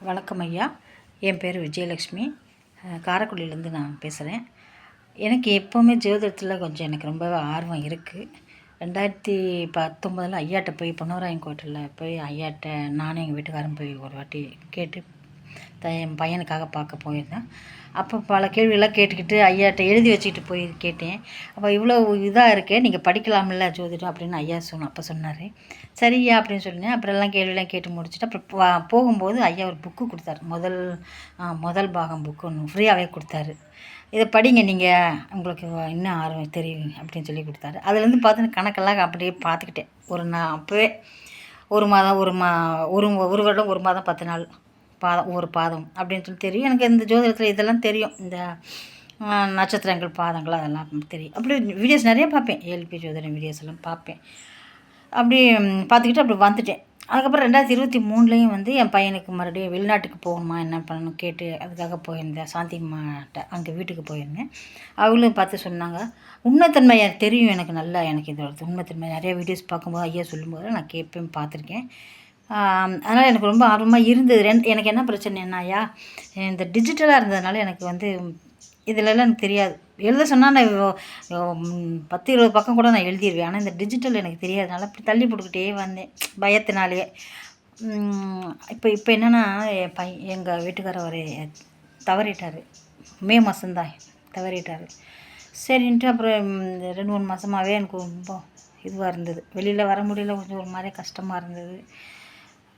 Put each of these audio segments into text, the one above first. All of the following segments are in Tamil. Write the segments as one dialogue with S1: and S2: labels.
S1: வணக்கம் ஐயா. என் பேர் விஜயலக்ஷ்மி. காரைக்குடியிலேருந்து நான் பேசுகிறேன். எனக்கு எப்போவுமே ஜோதிடத்தில் கொஞ்சம் எனக்கு ரொம்பவே ஆர்வம் இருக்குது. 2019 ஐயாட்ட போய் பொன்னவராயன் கோட்டையில் போய் ஐயாட்ட நானும் எங்கள் வீட்டுக்காரரும் போய் ஒரு வாட்டி கேட்டு என் பையனுக்காக பார்க்க போயிருந்தேன். அப்போ பல கேள்வியெல்லாம் கேட்டுக்கிட்டு ஐயாட்ட எழுதி வச்சுக்கிட்டு போய் கேட்டேன். அப்போ இவ்வளோ இதாக இருக்கே, நீங்கள் படிக்கலாம்ல ஜோதிடம் அப்படின்னு ஐயா அப்போ சொன்னார். சரியா அப்படின்னு சொன்னேன். அப்புறம் எல்லாம் கேள்வியெல்லாம் கேட்டு முடிச்சுட்டு அப்புறம் போகும்போது ஐயா ஒரு புக்கு கொடுத்தாரு. முதல் பாகம் புக்கு ஒன்று ஃப்ரீயாகவே கொடுத்தாரு. இதை படிங்க, நீங்கள் உங்களுக்கு இன்னும் ஆர்வம் தெரியும் அப்படின்னு சொல்லி கொடுத்தாரு. அதுலேருந்து பார்த்து கணக்கெல்லாம் அப்படியே பார்த்துக்கிட்டேன். நான் அப்போவே ஒரு மாதம் ஒரு வருடம் 1 மாதம் 10 நாள் ஒரு பாதம் அப்படின்னு சொல்லி தெரியும். எனக்கு இந்த ஜோதிடத்தில் இதெல்லாம் தெரியும். இந்த நட்சத்திரங்கள் பாதங்கள் அதெல்லாம் தெரியும். அப்படி வீடியோஸ் நிறைய பார்ப்பேன். ஏஎல்பி ஜோதிடம் வீடியோஸ் எல்லாம் பார்ப்பேன். அப்படி பார்த்துக்கிட்டு அப்படி வந்துட்டேன். அதுக்கப்புறம் 2023 வந்து என் பையனுக்கு மறுபடியும் வெளிநாட்டுக்கு போகணுமா என்ன பண்ணணும் கேட்டு அதுக்காக போயிருந்தேன். சாந்திமாட்ட அங்கே வீட்டுக்கு போயிருந்தேன். அவங்களும் பார்த்து சொன்னாங்க. உண்மைத்தன்மை எனக்கு தெரியும். எனக்கு நல்லா இதோட உண்மைத்தன்மை நிறைய வீடியோஸ் பார்க்கும்போது ஐயா சொல்லும்போது நான் கேட்பேன், பார்த்துருக்கேன். அதனால் எனக்கு ரொம்ப ஆர்வமாக இருந்தது. எனக்கு என்ன பிரச்சனைன்னா ஐயா, இந்த டிஜிட்டலாக இருந்ததுனால எனக்கு வந்து இதிலெல்லாம் எனக்கு தெரியாது. எழுத சொன்னால் நான் 10-20 பக்கம் கூட நான் எழுதிடுவேன். ஆனால் இந்த டிஜிட்டல் எனக்கு தெரியாதனால அப்படி தள்ளி போட்டுக்கிட்டே வந்தேன் பயத்தினாலேயே. இப்போ என்னென்னா எங்கள் வீட்டுக்காரர் ஒரு தவறிட்டார். மே மாதம்தான் தவறிட்டார். சரின்ட்டு அப்புறம் 2-3 மாதமாகவே எனக்கு ரொம்ப இதுவாக இருந்தது. வெளியில் வர முடியல. கொஞ்சம் ஒரு மாதிரி கஷ்டமாக இருந்தது.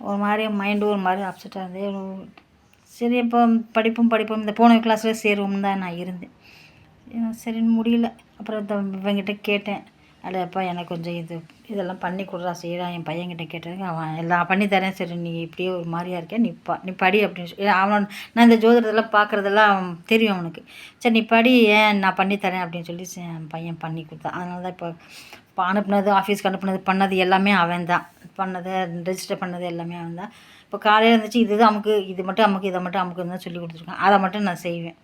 S1: ஒரு மாதிரி மைண்டு ஒரு மாதிரி அப்செட்டாக இருந்தது. சரி, இப்போ படிப்போம் இந்த போன கிளாஸில் சேருவோம் தான் நான் இருந்தேன். சரின்னு முடியல. அப்புறம் இவங்கிட்ட கேட்டேன். அடப்பா எனக்கு கொஞ்சம் இதெல்லாம் பண்ணி கொடுறா செய்யலாம். என் பையன்கிட்ட கேட்டதுக்கு அவன் எல்லாம் பண்ணித்தரேன். சரி, நீ இப்படியே ஒரு மாதிரியாக இருக்கேன், நீ படி அப்படின்னு சொல்லி நான் இந்த ஜோதிடத்தெல்லாம் பார்க்குறதெல்லாம் தெரியும் அவனுக்கு. சரி நீ படி, ஏன் நான் பண்ணித்தரேன் அப்படின்னு சொல்லி என் பையன் பண்ணி கொடுத்தான். அதனால தான் இப்போ அனுப்புனது, ஆஃபீஸ்க்கு பண்ணது எல்லாமே அவன் தான் பண்ணது. ரெஜிஸ்டர் பண்ணது எல்லாமே அவன் தான். இப்போ காலையில் இருந்துச்சு இது மட்டும் அமுக்கு இதை மட்டும் அமுக்குன்னு தான் சொல்லி கொடுத்துருக்கான். அதை மட்டும் நான் செய்வேன்.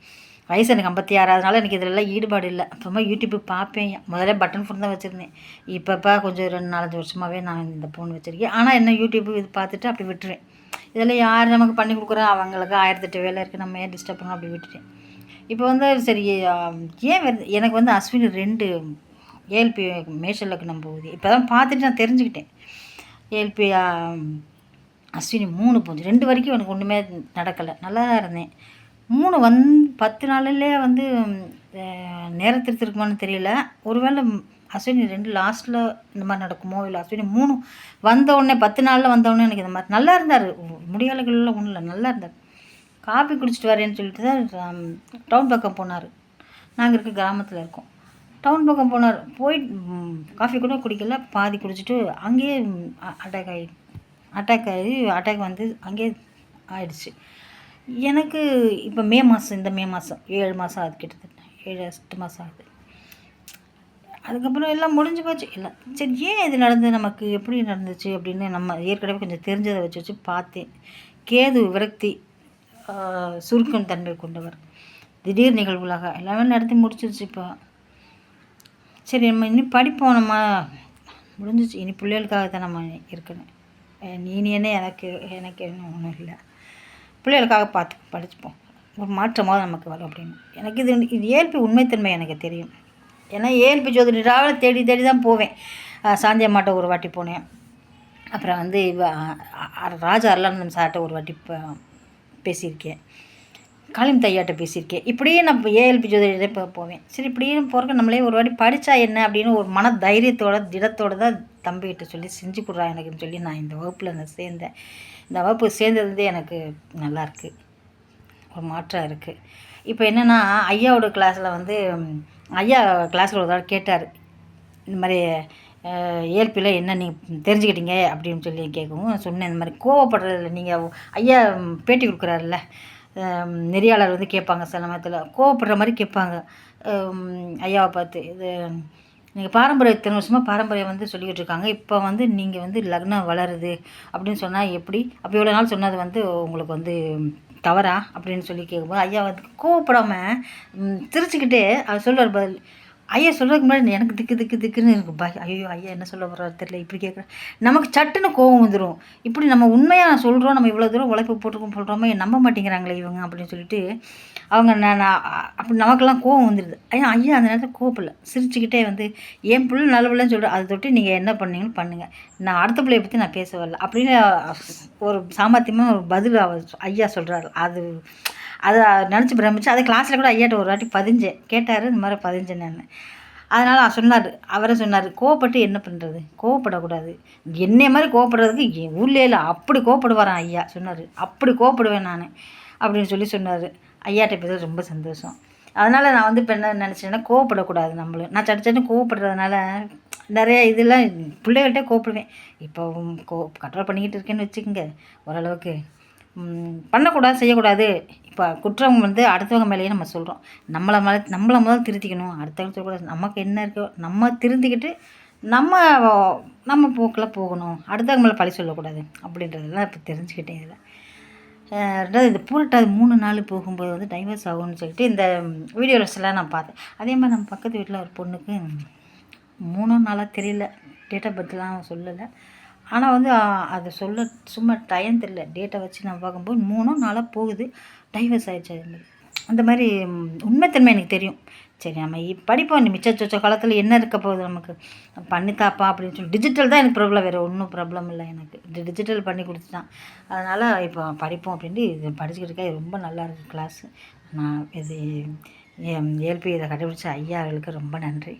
S1: வயசு எனக்கு 56 எனக்கு இதிலெல்லாம் ஈடுபாடு இல்லை. அப்புறமா யூடியூப்பு பார்ப்பேன். முதல்ல பட்டன் ஃபோன் தான் வச்சுருந்தேன். இப்போ கொஞ்சம் 2-4 வருஷமாகவே நான் இந்த ஃபோன் வச்சுருக்கேன். ஆனால் என்ன யூடியூப்பு இது பார்த்துட்டு அப்படி விட்டுருவேன். இதெல்லாம் யார் நமக்கு பண்ணி கொடுக்குறா, அவங்களுக்கு 1008 வேலை இருக்குது, நம்ம ஏன் டிஸ்டர்ப் பண்ணணும் அப்படி விட்டுட்டேன். இப்போ வந்து சரி, ஏன் எனக்கு வந்து அஸ்வினி 2 ஏஎல்பி மேஷலக்னம் போகுது. இப்போ தான் பார்த்துட்டு நான் தெரிஞ்சுக்கிட்டேன். ஏஎல்பி அஸ்வினி 3 போச்சு. 2 வரைக்கும் எனக்கு ஒன்றுமே நடக்கலை, நல்லா தான் இருந்தேன். 3 10 நாளிலே வந்து நேரத்திற்கு இருக்குமான்னு தெரியல. ஒருவேளை அஸ்வினி 2 லாஸ்ட்டில் இந்த மாதிரி நடக்குமோ, இல்லை அஸ்வினி 3 வந்தவுடனே 10 நாளில் வந்தவுடனே எனக்கு இந்த மாதிரி நல்லா இருந்தார். முடியாளர்கள்லாம் ஒன்றும் இல்லை, நல்லா இருந்தார். காஃபி குடிச்சிட்டு வரேன்னு சொல்லிட்டு தான் டவுன் பக்கம் போனார். நாங்கள் இருக்க கிராமத்தில் இருக்கோம். டவுன் பக்கம் போனார். போய் காஃபி கூட குடிக்கல, பாதி குடிச்சிட்டு அங்கேயே அட்டாக் வந்து அங்கேயே ஆயிடுச்சு. எனக்கு இப்போ இந்த மே மாதம் 7 மாதம் ஆகுது, கிட்டத்தட்ட 7-8 மாதம் ஆகுது. அதுக்கப்புறம் எல்லாம் முடிஞ்சு போச்சு. இல்லை சரி, ஏன் இது நடந்தது, நமக்கு எப்படி நடந்துச்சு அப்படின்னு நம்ம ஏற்கனவே கொஞ்சம் தெரிஞ்சதை வச்சு பார்த்தேன். கேது விரக்தி, சுருக்கம் தன்மை கொண்டவர், திடீர் நிகழ்வுகளாக எல்லாமே நடத்தி முடிச்சிருச்சு. இப்போ சரி, நம்ம இனி படிப்போம், நம்ம முடிஞ்சிச்சு. இனி பிள்ளைகளுக்காக தான் நம்ம இருக்கணும். நீ என்ன எனக்கு என்ன ஒன்றும் இல்லை, பிள்ளைகளுக்காக பார்த்து படிச்சுப்போம், ஒரு மாற்றமாக நமக்கு வரும் அப்படின்னு. எனக்கு இது ஏஎல்பி உண்மைத்தன்மை எனக்கு தெரியும். ஏன்னா ஏஎல்பி ஜோதிடராக தேடி தான் போவேன். சாந்தி அம்மாட்ட ஒரு வாட்டி போனேன். அப்புறம் வந்து ராஜா அருளானந்தம் சார்கிட்ட ஒரு வாட்டி பேசியிருக்கேன். காளிம் தையாட்ட பேசியிருக்கேன். இப்படியே நான் ஏஎல்பி ஜோதிடரே போவேன். சரி, இப்படியே போகிறக்கு நம்மளே ஒரு வாட்டி படித்தா என்ன அப்படின்னு ஒரு மன தைரியத்தோட திடத்தோடு தான் தம்பிகிட்ட சொல்லி செஞ்சு கொடுறா எனக்குன்னு சொல்லி நான் இந்த வகுப்பில் நான் சேர்ந்தேன். இந்த வகுப்பு சேர்ந்ததுலேருந்தே எனக்கு நல்லாயிருக்கு, ஒரு மாற்றம் இருக்குது. இப்போ என்னென்னா, ஐயாவோட கிளாஸில் வந்து ஐயா கிளாஸில் ஒரு தடவை கேட்டார், இந்த மாதிரி ஏஎல்பியில் என்ன நீங்கள் தெரிஞ்சுக்கிட்டீங்க அப்படின்னு சொல்லி கேட்கவும் சொன்னேன். இந்த மாதிரி கோவப்படுறதில்ல, நீங்கள் ஐயா பேட்டி கொடுக்குறாருல்ல, நெறியாளர் வந்து கேட்பாங்க, சில நேரத்தில் கோவப்படுற மாதிரி கேட்பாங்க ஐயாவை பார்த்து. இது நீங்கள் பாரம்பரிய இத்தனை வருஷமாக பாரம்பரியம் வந்து சொல்லிக்கிட்டு இருக்காங்க, இப்போ வந்து நீங்கள் வந்து லக்னம் வளருது அப்படின்னு சொன்னால் எப்படி, அப்போ இவ்வளோ நாள் சொன்னது வந்து உங்களுக்கு வந்து தவறா அப்படின்னு சொல்லி கேட்கும்போது ஐயா வந்து கோவப்படாமல் சிரிச்சுக்கிட்டே அவர் சொல்லுவார் பதில். ஐயா சொல்கிறதுக்கு முன்னாடி எனக்கு திக்கு திக்கு திக்குன்னு எனக்கு ஐயோ ஐயா என்ன சொல்ல வர்றாரு தெரியல, இப்படி கேட்குறேன். நமக்கு சட்டுன்னு கோவம் வந்துடும். இப்படி நம்ம உண்மையாக சொல்கிறோம், நம்ம இவ்வளோ தூரம் உழைப்பு போட்டுருக்கோம் சொல்கிறோமே, நம்ப மாட்டேங்கிறாங்களே இவங்க அப்படின்னு சொல்லிட்டு அவங்க நான் அப்படி நமக்கெல்லாம் கோவம் வந்துடுது. ஐயா ஐயா அந்த நேரத்தில் கோவப்படல, சிரிச்சுக்கிட்டே வந்து என் பிள்ளை நல்ல பிள்ளைன்னு சொல்கிறேன், அதை தொட்டு நீங்கள் என்ன பண்ணீங்கன்னு பண்ணுங்கள், நான் அடுத்த பிள்ளைய பற்றி நான் பேச வரல அப்படின்னு ஒரு சாமர்த்தியமாக ஒரு பதில் ஐயா சொல்கிறாரு. அதை நினச்சி பிரமிச்சு அதை கிளாஸில் கூட ஐயாட்ட ஒரு வாட்டி பதிஞ்சேன், கேட்டார், இந்த மாதிரி பதிஞ்சேன் நான். அதனால் சொன்னார், அவரே சொன்னார், கோவப்பட்டு என்ன பண்ணுறது, கோவப்படக்கூடாது, என்னைய மாதிரி கோவப்படுறதுக்கு என் ஊர்லேயே இல்லை, அப்படி கோவப்படுவாரான் ஐயா சொன்னார், அப்படி கோவப்படுவேன் நான் அப்படின்னு சொன்னார். ஐயாட்ட பேசுறது ரொம்ப சந்தோஷம். அதனால் நான் வந்து இப்போ என்ன நினச்சேன்னா, கோவப்படக்கூடாது நம்மளும். நான் சட்டு கோவப்படுறதுனால நிறைய இதெல்லாம் பிள்ளைகள்கிட்ட கோவப்படுவேன். இப்போ கண்ட்ரோல் பண்ணிக்கிட்டு இருக்கேன்னு வச்சுக்கோங்க ஓரளவுக்கு. பண்ணக்கூடாது, செய்யக்கூடாது. இப்போ குற்றம் வந்து அடுத்தவங்க மேலேயே நம்ம சொல்கிறோம். நம்மளை முதல் திருத்திக்கணும், அடுத்தவங்க சொல்லக்கூடாது. நமக்கு என்ன இருக்கோ நம்ம திருந்திக்கிட்டு நம்ம போக்கில் போகணும், அடுத்தவங்க மேலே பழி சொல்லக்கூடாது அப்படின்றதெல்லாம் இப்போ தெரிஞ்சுக்கிட்டேன். இதில் ரெண்டாவது இந்த பூரட்டாதி 3 நாள் போகும்போது வந்து டைவர்ஸ் ஆகும்னு சொல்லிட்டு இந்த வீடியோஸ்லாம் நான் பார்த்தேன். அதே மாதிரி நம்ம பக்கத்து வீட்டில் ஒரு பொண்ணுக்கு 3 நாளாக தெரியல, டேட் ஆஃப் பர்த்லாம் சொல்லலை. ஆனால் வந்து அதை சொல்ல சும்மா டைம் தெரியல, டேட்டை வச்சு நான் பார்க்கும்போது 3 நாளாக போகுது, டைவர்ஸ் ஆகிடுச்சு. அந்த மாதிரி உண்மைத்தன்மை எனக்கு தெரியும். சரி நம்ம படிப்போம், மிச்ச சொச்ச காலத்தில் என்ன இருக்க போகுது நமக்கு, பண்ணித்தாப்பா அப்படின்னு சொல்லி. டிஜிட்டல் தான் எனக்கு ப்ராப்ளம், வேறு ஒன்றும் ப்ராப்ளம் இல்லை எனக்கு, டிஜிட்டல் பண்ணி கொடுத்துட்டான். அதனால் இப்போ படிப்போம் அப்படின்ட்டு இது படிச்சுக்கிட்டு இருக்கேன். ரொம்ப நல்லா இருக்குது கிளாஸு. நான் இது ஏஎல்பி இதை கண்டுபிடிச்ச ஐயா அவர்களுக்கு ரொம்ப நன்றி.